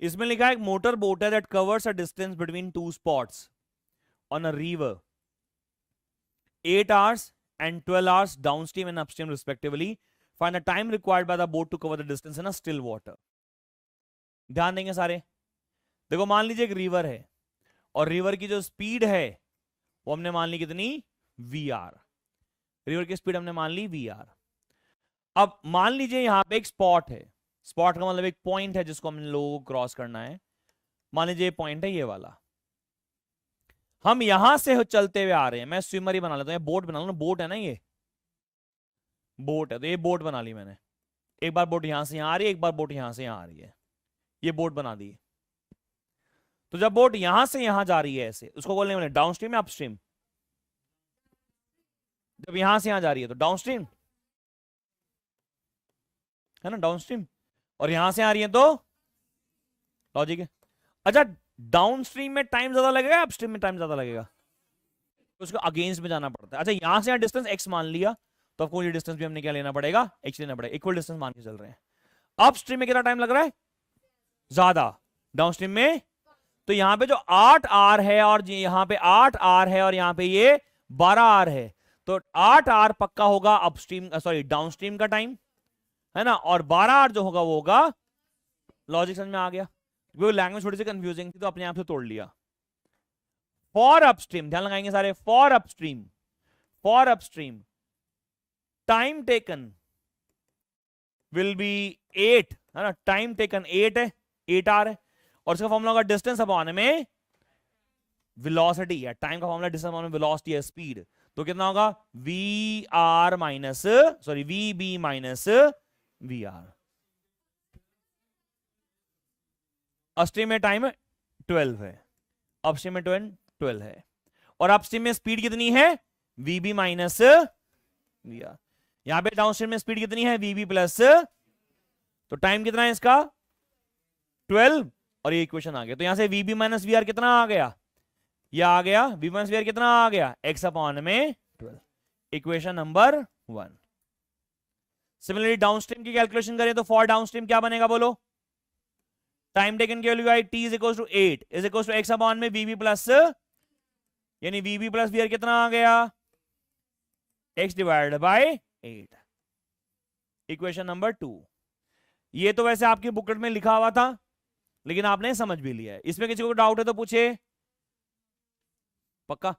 इसमें लिखा है एक मोटर बोट है that covers a distance between two spots on a river 8 hours and 12 hours downstream and upstream respectively. Find the time required by the boat to cover the distance in a still water. ध्यान देंगे सारे। देखो, मान लीजिए एक रिवर है और रिवर की जो स्पीड है वो हमने मान ली कितनी? VR। रिवर की स्पीड हमने मान ली VR। अब मान लीजिए यहां पे एक स्पॉट है। स्पॉट का मतलब एक पॉइंट है जिसको हम लोगों को क्रॉस करना है। मान लीजिए पॉइंट है ये वाला, हम यहां से चलते हुए आ रहे हैं। मैं स्विमर ही बना लेता हूं, बोट बना लूं। बोट है ना, ये बोट है, तो ये बोट बना ली मैंने। एक बार बोट यहां से यहां आ रही है, एक बार बोट यहां से यहां आ रही है, ये बोट बना दी। तो जब बोट यहां से यहां जा रही है ऐसे, उसको बोलने वाले डाउनस्ट्रीम या अपस्ट्रीम? जब यहां से यहां जा रही है तो डाउनस्ट्रीम है ना, डाउनस्ट्रीम। और यहां से आ रही है तो लॉजिक है। अच्छा, डाउनस्ट्रीम में टाइम ज्यादा लगेगा, अपस्ट्रीम में टाइम ज्यादा लगेगा? तो उसको अगेंस्ट में जाना पड़ता है। अच्छा, यहां से यहां डिस्टेंस x मान लिया, तो आपको ये डिस्टेंस भी हमने क्या लेना पड़ेगा? x लेना पड़ेगा। इक्वल डिस्टेंस मान के चल रहे हैं। अपस्ट्रीम में कितना टाइम लग रहा है? ज्यादा। डाउनस्ट्रीम में तो यहां पे जो 8 R है और यहां पे 8 R है और यहां पे ये 12 R है, तो 8 R पक्का होगा अपस्ट्रीम, सॉरी डाउनस्ट्रीम का टाइम, है ना। और 12 R जो होगा वो होगा, लॉजिक समझ में आ गया? वो लैंग्वेज थोड़ी सी कंफ्यूजिंग थी तो अपने आप से तोड़ लिया। फॉर अपस्ट्रीम, ध्यान लगाएंगे सारे, for upstream time taken will be 8, है ना। टाइम टेकन 8 है, 8 R है, और इसका फॉर्मूला होगा डिस्टेंस अपॉन में वेलोसिटी है। टाइम का फॉर्मूला डिस्टेंस अपॉन में वेलोसिटी है, स्पीड। तो कितना होगा? V R minus, sorry V B minus V R. Upstream में टाइम 12 है, अपस्ट्रीम में 12 है, और अपस्ट्रीम में स्पीड कितनी है? VB minus V R. यहां पे डाउनस्ट्रीम में स्पीड कितनी है? वीबी प्लस, तो टाइम कितना है इसका? 12, और ये इक्वेशन आ गया। तो यहां से वीबी माइनस वी आर कितना आ गया? ये आ गया, वी माइनस वी आर कितना आ गया? x अपॉन में 12। Equation number 1। सिमिलरली डाउनस्ट्रीम की कैलकुलेशन करें तो फॉर डाउनस्ट्रीम क्या बनेगा बोलो, टाइम टेकन की value I T is equal to 8 is equal to x upon में वीबी प्लस, यानी वीबी प्लस वीआर कितना आ गया, x divided by 8। Equation number 2। ये तो वैसे आपकी बुकलेट में लिखा हुआ था लेकिन आपने समझ भी लिया है। इसमें किसी को डाउट है तो पूछे, पक्का?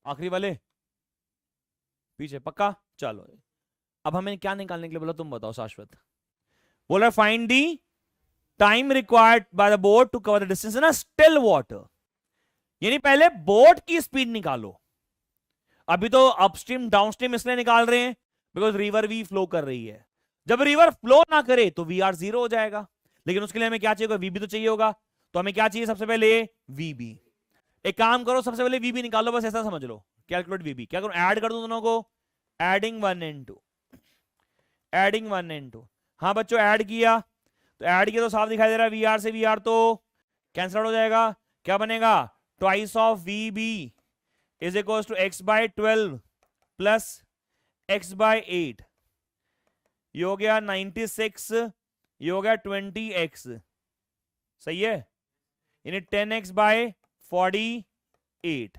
आखिरी वाले पीछे पक्का? चलो अब हमें क्या निकालने के लिए बोला, तुम बताओ शाश्वत। बोला find the time required by the boat to cover the distance in a still water, यानी पहले बोट की स्पीड निकालो। अभी तो अपस्ट्रीम डाउनस्ट्रीम इसलिए निकाल रहे हैं बिकॉज रिवर भी फ्लो कर रही है। जब रिवर फ्लो ना करे तो वी आर 0 हो जाएगा, लेकिन उसके लिए हमें क्या चाहिए होगा, वीबी तो चाहिए होगा। तो हमें क्या चाहिए सबसे पहले, वीबी। एक काम करो, सबसे पहले वीबी निकालो, बस ऐसा समझ लो, कैलकुलेट वीबी। क्या करो, ऐड कर दो दोनों को, एडिंग 1 and 2, एडिंग 1 and 2। हाँ बच्चों ऐड किया, तो ऐड किया तो साफ दिखाई दे रहा है वी आर से वी आर तो कैंसिल आउट हो जाएगा। क्या बनेगा, twice of VB is equal to x by 12 plus x by 8, ये हो गया 96, ये हो गया 20x, सही है, यानी 10x बाय 48,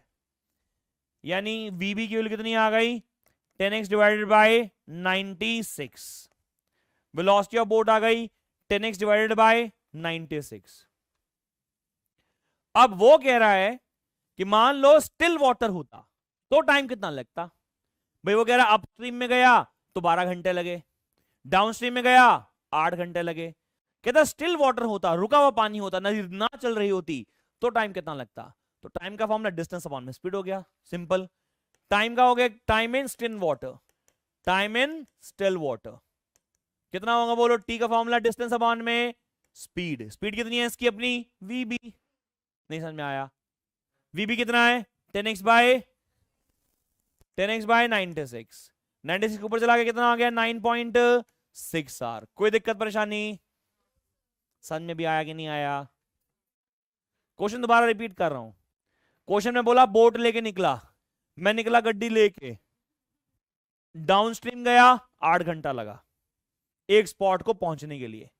यानी वीबी की वैल्यू कितनी आ गई, 10x divided by 96। Velocity of boat आ गई 10x डिवाइडेड बाय 96। अब वो कह रहा है कि मान लो स्टिल वाटर होता तो टाइम कितना लगता। भाई वो कह रहा है अपस्ट्रीम में गया तो 12 घंटे लगे, डाउनस्ट्रीम में गया 8 घंटे लगे। कहता स्टिल वाटर होता, रुका हुआ पानी होता, नदी ना चल रही होती तो टाइम कितना लगता। तो टाइम का फॉर्मूला डिस्टेंस अपॉन में स्पीड हो गया, सिंपल। टाइम का हो गया time in still water, time in still water कितना होगा बोलो, टी का फॉर्मूला डिस्टेंस अपॉन में स्पीड। स्पीड कितनी है इसकी अपनी, वीबी। नहीं समझ में आया, वीबी कितना है 10x बाय 96, 96 के ऊपर चला गया कितना आ गया 9.6 आर। कोई दिक्कत परेशानी, समझ में भी आया कि नहीं आया। क्वेश्चन दोबारा रिपीट कर रहा हूं। क्वेश्चन में बोला बोट लेके निकला, मैं निकला गड्डी लेके, डाउनस्ट्रीम गया 8 घंटा लगा एक स्पॉट को पहुंचने के लिए,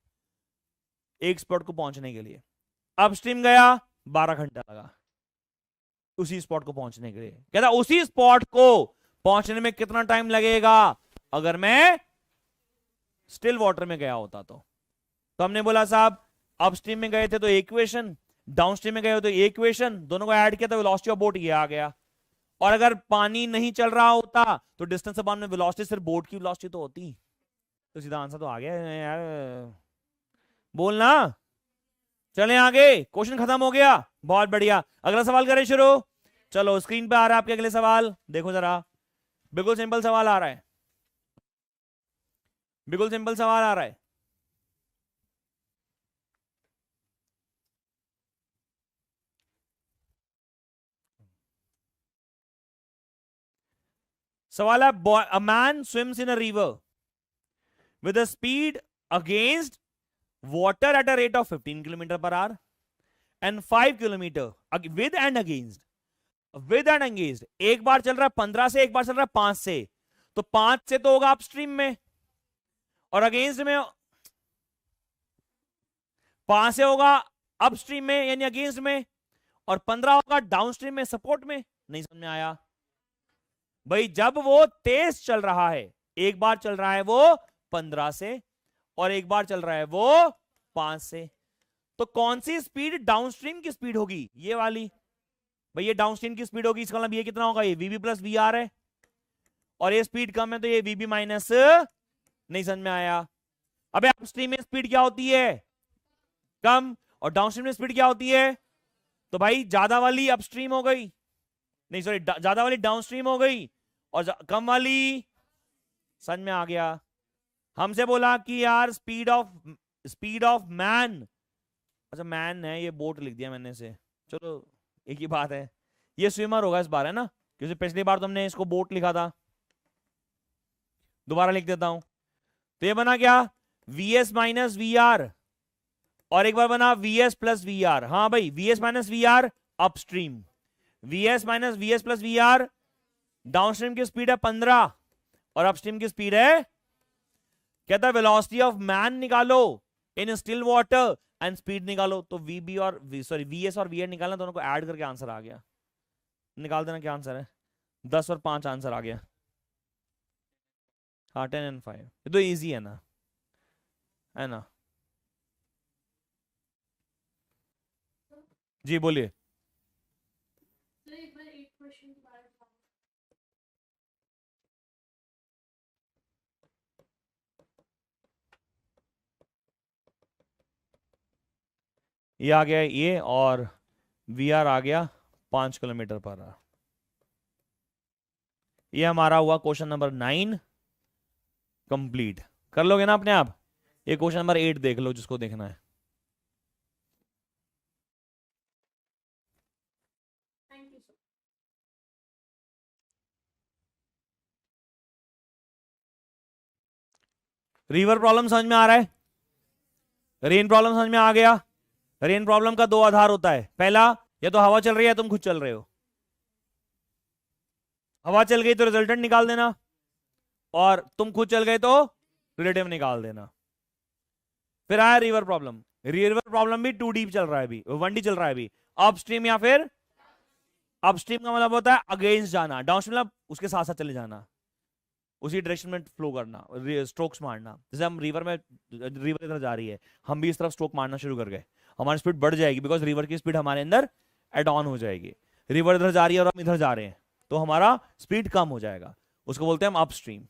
एक स्पॉट को पहुंचने के लिए। अपस्ट्रीम गया 12 घंटा लगा उसी स्पॉट को पहुंचने के लिए। कहता उसी स्पॉट को पहुंचने में कितना टाइम लगेगा अगर मैं स्टिल वाटर में गया होता तो हमने बोला साहब अपस्ट्रीम में गए थे तो इक्वेशन, डाउनस्ट्रीम में गए हो तो इक्वेशन, दोनों को ऐड किया तो वेलोसिटी ऑफ बोट ये आ गया। और अगर पानी नहीं चल रहा होता तो डिस्टेंस अपॉन में वेलोसिटी, सिर्फ बोट की वेलोसिटी तो होती। तो सीधा आंसर तो आ गया यार, बोलना। चलें आगे, क्वेश्चन खत्म हो गया, बहुत बढ़िया। अगला सवाल करें शुरू। चलो स्क्रीन पे आ रहा है आपके अगले सवाल, देखो जरा, बिल्कुल सिंपल सवाल आ रहा है, बिल्कुल सिंपल सवाल आ रहा है। सवाल है, a man swims in a river with a speed against water at a rate of 15 kilometer per hour and 5 kilometer with and against, with and against। एक बार चल रहा है 15 से, एक बार चल रहा है 5 से, तो 5 से तो होगा अपस्ट्रीम में और अगेंस्ट में 5 से होगा अपस्ट्रीम में यानी अगेंस्ट में, और 15 होगा डाउनस्ट्रीम में सपोर्ट में। नहीं समझ में आया भाई, जब वो तेज चल रहा है, एक बार चल रहा है वो 15 से और एक बार चल रहा है वो 5 से, तो कौन सी स्पीड डाउनस्ट्रीम की स्पीड होगी, ये वाली। भाई ये डाउनस्ट्रीम की स्पीड होगी, इसका मतलब ये कितना होगा, ये वीबी प्लस वी आर है, और ये स्पीड कम है तो ये वीबी माइनस। नहीं समझ में आया। अबे अपस्ट्रीम में स्पीड क्या होती है, कम, और डाउनस्ट्रीम में स्पीड क्या होती है, तो भाई ज्यादा वाली अपस्ट्रीम हो गई, नहीं सॉरी ज्यादा वाली डाउनस्ट्रीम हो गई और कम वाली। समझ में आ गया। हमसे बोला कि यार स्पीड ऑफ मैन, अच्छा मैन है, ये बोट लिख दिया मैंने से, चलो एक ही बात है, ये स्विमर होगा इस बार, है ना, क्योंकि पिछली बार तो हमने इसको बोट लिखा था। दोबारा लिख देता हूं, तो ये बना क्या, वीएस माइनस वी आर, और एक बार बना वीएस प्लस वी आर। हाँ भाई VS minus V R upstream, VS minus VS plus V R, downstream की स्पीड है 15 और अपस्ट्रीम की स्पीड है कहता है वेलोसिटी ऑफ मैन निकालो in still water and speed निकालो, तो वीबी और वीएस और वीए निकालना, दोनों को ऐड करके आंसर आ गया। निकाल देना क्या आंसर है, 10 और 5 आंसर आ गया। हाँ 10 and 5, ये तो इजी है ना, है ना। जी बोलिए। ये आ गया ये, और वी आर आ गया 5 किलोमीटर पर आवर। ये हमारा हुआ क्वेश्चन नंबर 9 कंप्लीट। कर लोगे ना अपने आप। ये क्वेश्चन नंबर 8 देख लो जिसको देखना है। रिवर प्रॉब्लम समझ में आ रहा है, रेन प्रॉब्लम समझ में आ गया। रेन प्रॉब्लम का 2 आधार होता है, पहला या तो हवा चल रही है तुम खुद चल रहे हो, हवा चल गई तो रिजल्टेंट निकाल देना, और तुम खुद चल गए तो रिलेटिव निकाल देना। फिर आया रिवर प्रॉब्लम। रिवर प्रॉब्लम भी 2D चल रहा है अभी, 1D चल रहा है अभी। अपस्ट्रीम या फिर अपस्ट्रीम का मतलब होता है अगेंस्ट जाना, डाउनस्ट्रीम मतलब उसके साथ साथ चले जाना, उसी डायरेक्शन में फ्लो करना, स्ट्रोक्स मारना। जैसे हम रिवर में, रिवर इधर जा रही है, हम भी इस तरफ स्ट्रोक मारना शुरू कर गए, हमारी स्पीड बढ़ जाएगी, बिकॉज रिवर की स्पीड हमारे अंदर एड ऑन हो जाएगी। रिवर इधर जा रही है और हम इधर जा रहे हैं, तो हमारा स्पीड कम हो जाएगा, उसको बोलते हैं हम अपस्ट्रीम।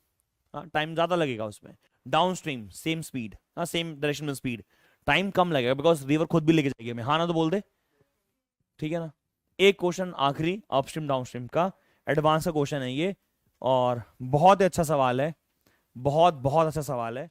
टाइम ज्यादा लगेगा उसमें। Down stream same speed, same direction में स्पीड, टाइम कम लगेगा, बिकॉज रिवर खुद भी लेके जाएगी हमें। हाँ ना तो बोल दे, ठीक है ना। एक क्वेश्चन आखिरी अपस्ट्रीम डाउनस्ट्रीम का, एडवांस का क्वेश्चन है ये, और बहुत ही अच्छा सवाल है, बहुत बहुत अच्छा सवाल है।